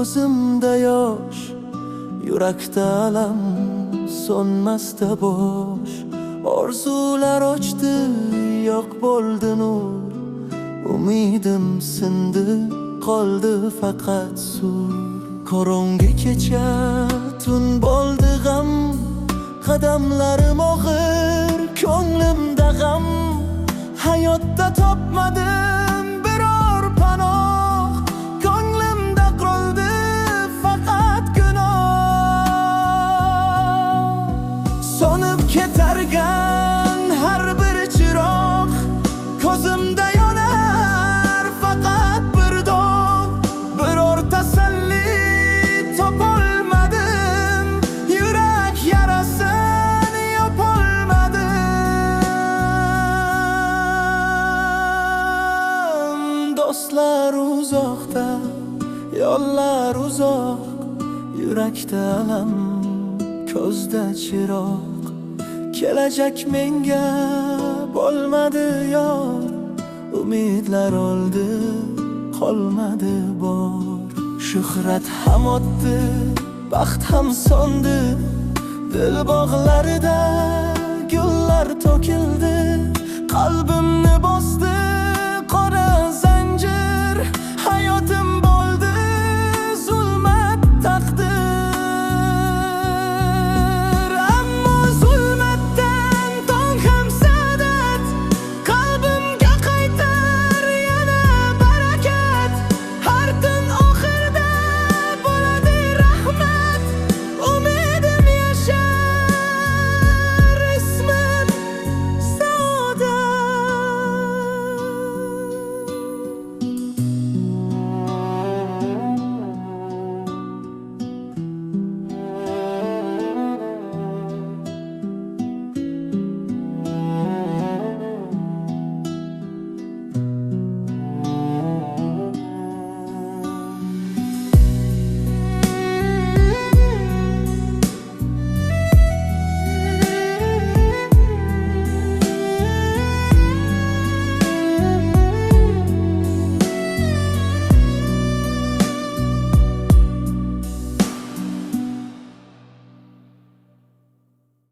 ko'zimda yosh, yurakda alam, so'nmasda bosh. Orzular ochdi, yo'q bo'ldi nur, umidim sindi, qoldi faqat suv. Qorong'i kecha, tun bo'ldi g'am, qadamlarim og'ir, ko'nglimda g'am. Hayotda topmadim biror panoh, ko'nglimda qoldi faqat gunoh. So'nib ketargan har bir chiroq, ko'zimda yonar faqat bir dog'. Biror tasalli topolmadim, yurak yarasin yopolmadim. Do'stlar uzoqda, yo'llar uzoq, yurakda alam, ko'zda chiroq. Kelajak menga bo'lmadi yor, umidlar oldi, qolmadi bor. Shuhrat ham o'tdi, baxt ham so'ndi, dil bog'larida gullar to'kildi. Qalbim